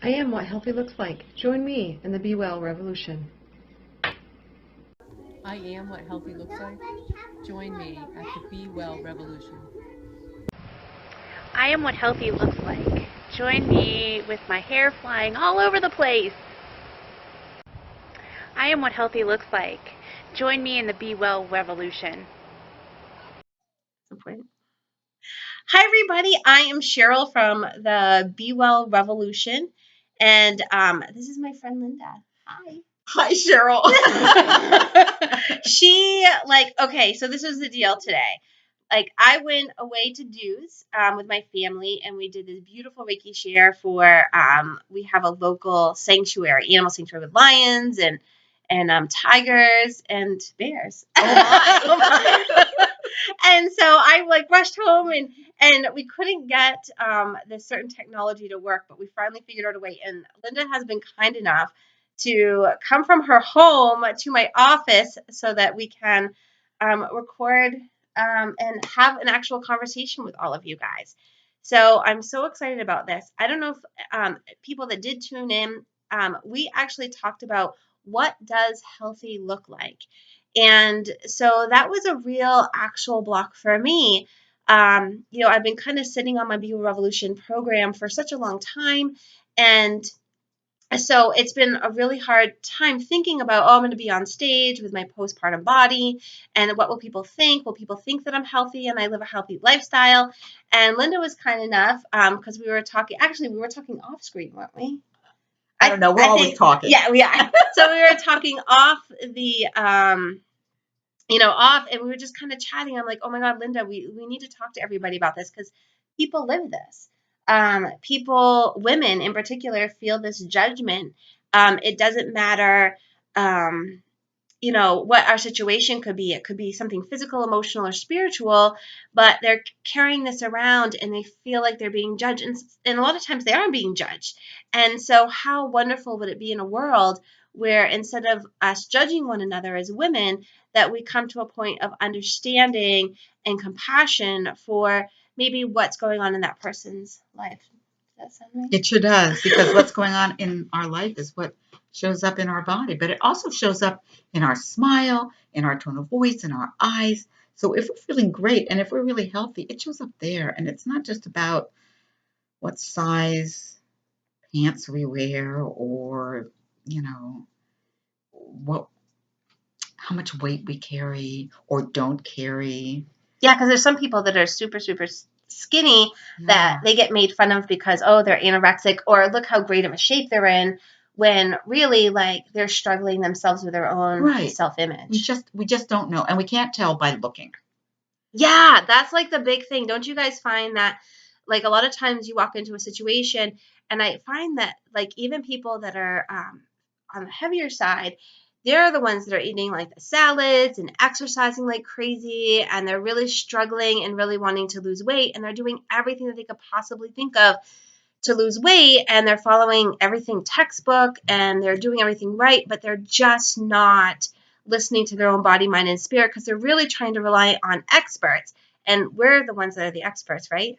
I am what healthy looks like. Join me in the Be Well revolution. I am what healthy looks like. Join me at the Be Well Revolution. I am what healthy looks like. Join me with my hair flying all over the place. I am what healthy looks like. Join me in the Be Well revolution. Hi, everybody. I am Cheryl from the Be Well Revolution, and this is my friend Linda. Hi. Hi, Cheryl. Okay, so this was the deal today. Like, I went away to Dews with my family, and we did this beautiful Reiki share for, we have a local sanctuary, animal sanctuary with lions and tigers and bears. Oh, my. Oh, my. And so I rushed home and we couldn't get this certain technology to work, but we finally figured out a way. And Linda has been kind enough to come from her home to my office so that we can record and have an actual conversation with all of you guys. So I'm so excited about this. I don't know if people that did tune in, we actually talked about what does healthy look like. And so that was a real actual block for me. I've been kind of sitting on my Be Revolution program for such a long time. And so it's been a really hard time thinking about, I'm going to be on stage with my postpartum body, and what will people think? Will people think that I'm healthy and I live a healthy lifestyle? And Linda was kind enough, because we were talking off screen, weren't we? I don't know. We're always talking. Yeah, we are. So we were talking off the, off, and we were just kind of chatting. I'm like, oh my God, Linda, we need to talk to everybody about this because people live this. Women in particular, feel this judgment. It doesn't matter, what our situation could be. It could be something physical, emotional, or spiritual, but they're carrying this around and they feel like they're being judged. And a lot of times they are being judged. And so how wonderful would it be in a world where instead of us judging one another as women, that we come to a point of understanding and compassion for maybe what's going on in that person's life. Does that sound right? It sure does, because what's going on in our life is what shows up in our body, but it also shows up in our smile, in our tone of voice, in our eyes. So if we're feeling great and if we're really healthy, it shows up there. And it's not just about what size pants we wear or, what how much weight we carry or don't carry. Yeah, because there's some people that are super, super skinny that they get made fun of because, they're anorexic, or look how great of a shape they're in, when really, they're struggling themselves with their own self-image. We just don't know, and we can't tell by looking. Yeah, that's the big thing. Don't you guys find that, a lot of times you walk into a situation, and I find that, even people that are on the heavier side, they're the ones that are eating the salads and exercising like crazy, and they're really struggling and really wanting to lose weight, and they're doing everything that they could possibly think of to lose weight, and they're following everything textbook, and they're doing everything right, but they're just not listening to their own body, mind, and spirit, because they're really trying to rely on experts. And we're the ones that are the experts, right?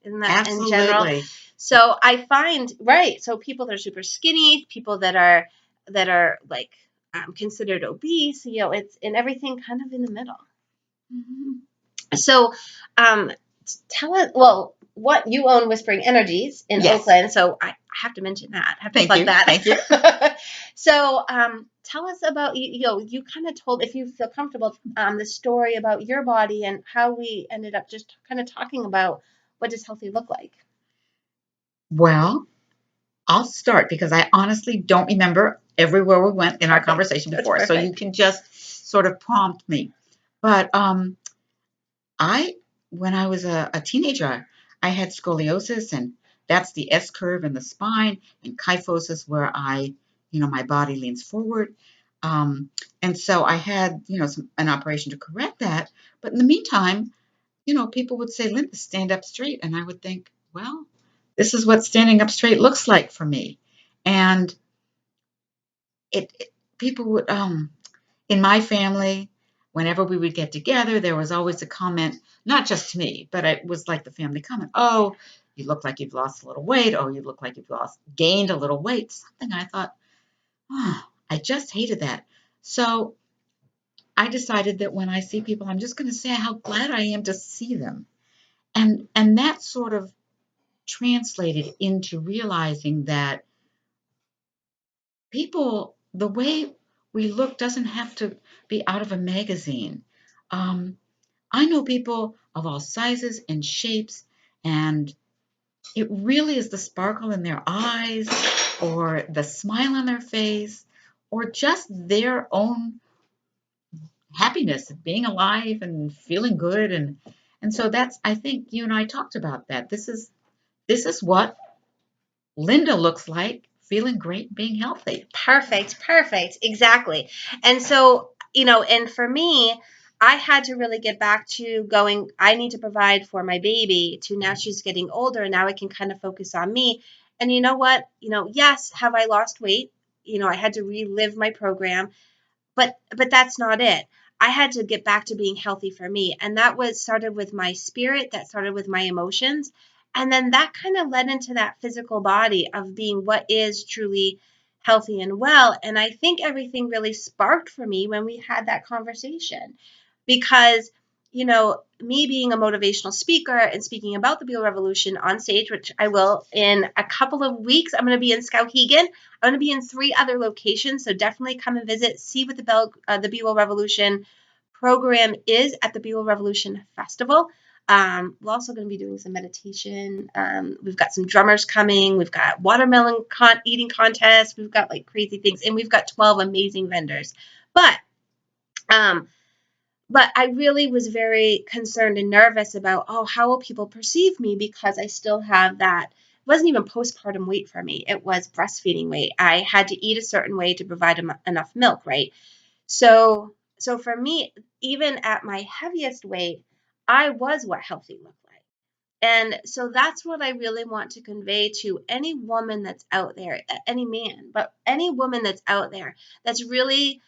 Isn't that absolutely. In general? So I find, right, so people that are super skinny, people that are considered obese, it's in everything kind of in the middle. Mm-hmm. So tell us, what you own Whispering Energies in Oakland, so I have to mention that. I have to plug that. Thank you. So tell us about, you kind of told, if you feel comfortable, the story about your body and how we ended up just kind of talking about what does healthy look like. Well, I'll start because I honestly don't remember everywhere we went in our conversation before, so you can just sort of prompt me. But when I was a teenager, I had scoliosis, and that's the S curve in the spine, and kyphosis where my body leans forward. And so I had, an operation to correct that. But in the meantime, people would say, Linda, stand up straight. And I would think, well, this is what standing up straight looks like for me. And people would, in my family, whenever we would get together, there was always a comment, not just to me, but it was like the family comment, oh, you look like you've lost a little weight, or you look like you've gained a little weight. Something I thought, oh, I just hated that. So I decided that when I see people, I'm just going to say how glad I am to see them. And that sort of translated into realizing that people, the way we look doesn't have to be out of a magazine. Um, I know people of all sizes and shapes, and it really is the sparkle in their eyes, or the smile on their face, or just their own happiness of being alive and feeling good. And so that's, I think you and I talked about that. This is what Linda looks like, feeling great, being healthy. Perfect, perfect, exactly. And so, and for me, I had to really get back to going, I need to provide for my baby, to now she's getting older and now I can kind of focus on me. And you know what? Yes, have I lost weight? I had to relive my program. But that's not it. I had to get back to being healthy for me, and that was started with my spirit, that started with my emotions, and then that kind of led into that physical body of being what is truly healthy and well. And I think everything really sparked for me when we had that conversation, because me being a motivational speaker and speaking about the Beal Revolution on stage, which I will in a couple of weeks. I'm going to be in Skowhegan. I'm going to be in 3 other locations, so definitely come and visit, see what the Beal Revolution program is at the Beal Revolution Festival. We're also going to be doing some meditation. We've got some drummers coming. We've got watermelon eating contests. We've got like crazy things, and we've got 12 amazing vendors. But um, but I really was very concerned and nervous about, oh, how will people perceive me, because I still have that. It wasn't even postpartum weight for me. It was breastfeeding weight. I had to eat a certain way to provide enough milk, right? So for me, even at my heaviest weight, I was what healthy looked like. And so that's what I really want to convey to any woman that's out there, any man, but any woman that's out there that's really,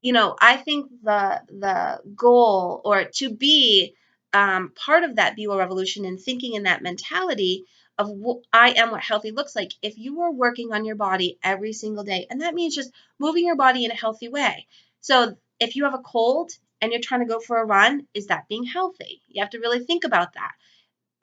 I think the goal, or to be part of that Beal Revolution and thinking in that mentality of I am what healthy looks like. If you are working on your body every single day, and that means just moving your body in a healthy way. So if you have a cold and you're trying to go for a run, is that being healthy? You have to really think about that.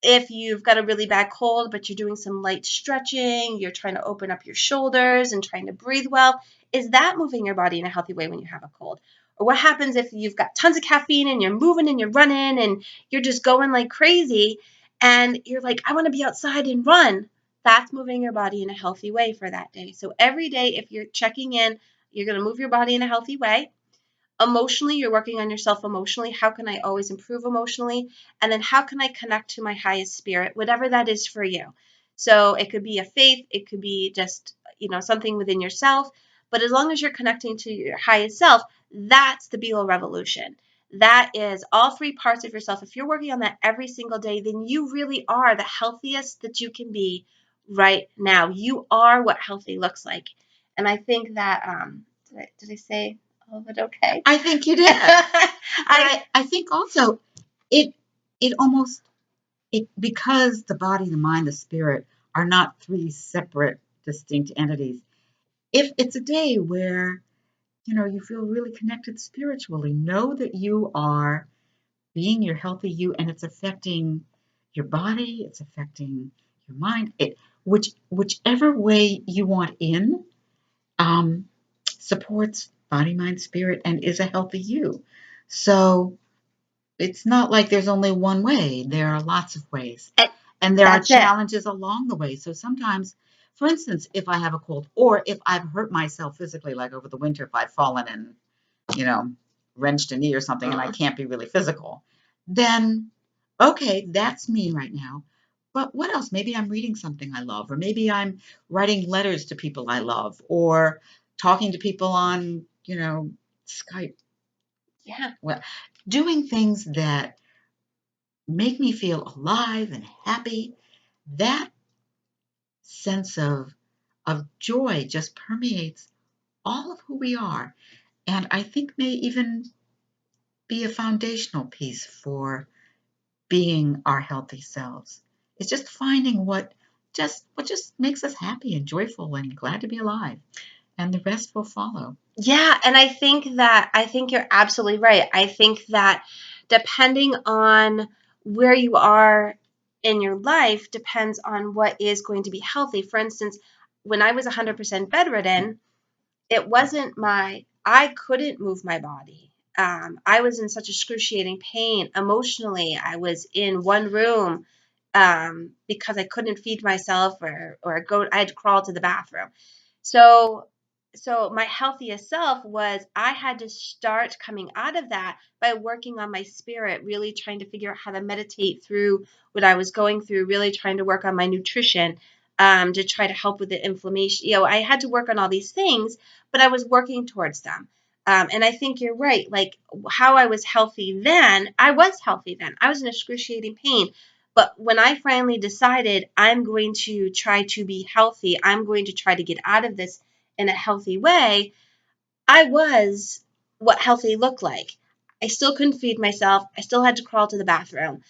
If you've got a really bad cold, but you're doing some light stretching, you're trying to open up your shoulders and trying to breathe well, is that moving your body in a healthy way when you have a cold? Or what happens if you've got tons of caffeine and you're moving and you're running and you're just going like crazy and you're like, I want to be outside and run? That's moving your body in a healthy way for that day. So every day, if you're checking in, you're going to move your body in a healthy way. Emotionally, you're working on yourself emotionally. How can I always improve emotionally? And then how can I connect to my highest spirit, whatever that is for you? So it could be a faith, it could be just, something within yourself. But as long as you're connecting to your highest self, that's the Beal Revolution. That is all 3 parts of yourself. If you're working on that every single day, then you really are the healthiest that you can be right now. You are what healthy looks like. And I think that, did I say all of it okay? I think you did. I think also it it almost because the body, the mind, the spirit are not 3 separate distinct entities. If it's a day where you feel really connected spiritually, know that you are being your healthy you, and it's affecting your body, it's affecting your mind. Whichever way you want in, um, supports body, mind, spirit, and is a healthy you. So it's not like there's only one way. There are lots of ways. And there are That's it. challenges along the way. So sometimes, for instance, if I have a cold or if I've hurt myself physically, like over the winter, if I've fallen and, wrenched a knee or something and I can't be really physical, then, okay, that's me right now. But what else? Maybe I'm reading something I love, or maybe I'm writing letters to people I love, or talking to people on, Skype. Yeah. Well, doing things that make me feel alive and happy. That sense of joy just permeates all of who we are, and I think may even be a foundational piece for being our healthy selves. It's just finding what just makes us happy and joyful and glad to be alive, and the rest will follow. Yeah, and I think you're absolutely right. I think that depending on where you are in your life depends on what is going to be healthy. For instance, when I was 100% bedridden, it wasn't I couldn't move my body. I was in such excruciating pain emotionally. I was in one room because I couldn't feed myself or go. I had to crawl to the bathroom. So my healthiest self was I had to start coming out of that by working on my spirit, really trying to figure out how to meditate through what I was going through, really trying to work on my nutrition to try to help with the inflammation. I had to work on all these things, but I was working towards them. And I think you're right. Like how I was healthy then, I was healthy then. I was in excruciating pain. But when I finally decided I'm going to try to be healthy, I'm going to try to get out of this in a healthy way, I was what healthy looked like. I still couldn't feed myself. I still had to crawl to the bathroom.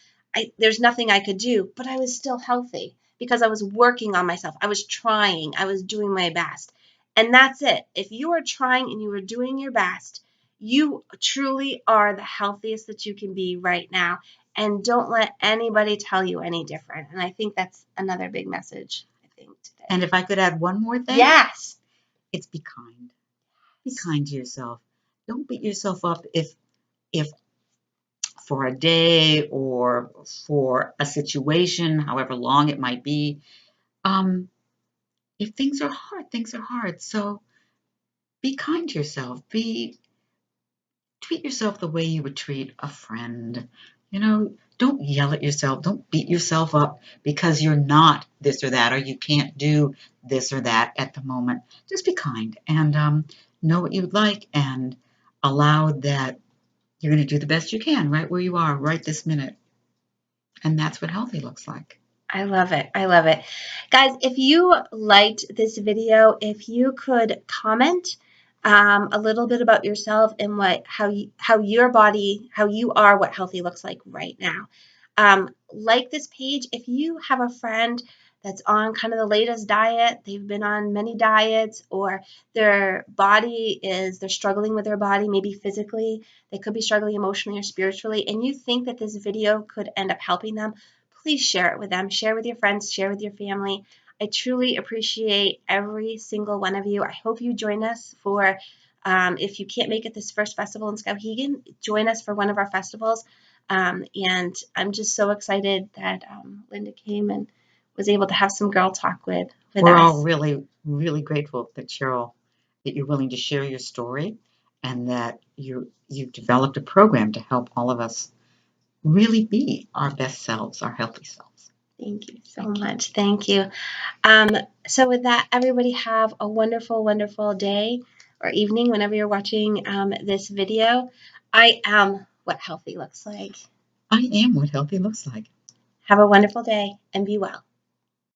There's nothing I could do, but I was still healthy because I was working on myself. I was trying. I was doing my best. And that's it. If you are trying and you are doing your best, you truly are the healthiest that you can be right now. And don't let anybody tell you any different. And I think that's another big message, I think, today. And if I could add one more thing, Yes. it's be kind. Be kind to yourself. Don't beat yourself up if for a day or for a situation, however long it might be. If things are hard, things are hard. So be kind to yourself. Treat yourself the way you would treat a friend. Don't yell at yourself. Don't beat yourself up because you're not this or that, or you can't do this or that at the moment. Just be kind and know what you'd like and allow that you're going to do the best you can right where you are right this minute. And that's what healthy looks like. I love it. I love it. Guys, if you liked this video, if you could comment a little bit about yourself and how your body, how you are, what healthy looks like right now. Like this page, if you have a friend that's on kind of the latest diet, they've been on many diets, or they're struggling with their body, maybe physically, they could be struggling emotionally or spiritually, and you think that this video could end up helping them, please share it with them. Share with your friends, share with your family. I truly appreciate every single one of you. I hope you join us for, if you can't make it this first festival in Skowhegan, join us for one of our festivals. And I'm just so excited that Linda came and was able to have some girl talk with We're us. all really, really grateful that Cheryl, that you're willing to share your story and that you've developed a program to help all of us really be our best selves, our healthy selves. Thank you so much. Thank you. So with that, everybody have a wonderful, wonderful day or evening whenever you're watching this video. I am what healthy looks like. I am what healthy looks like. Have a wonderful day and be well.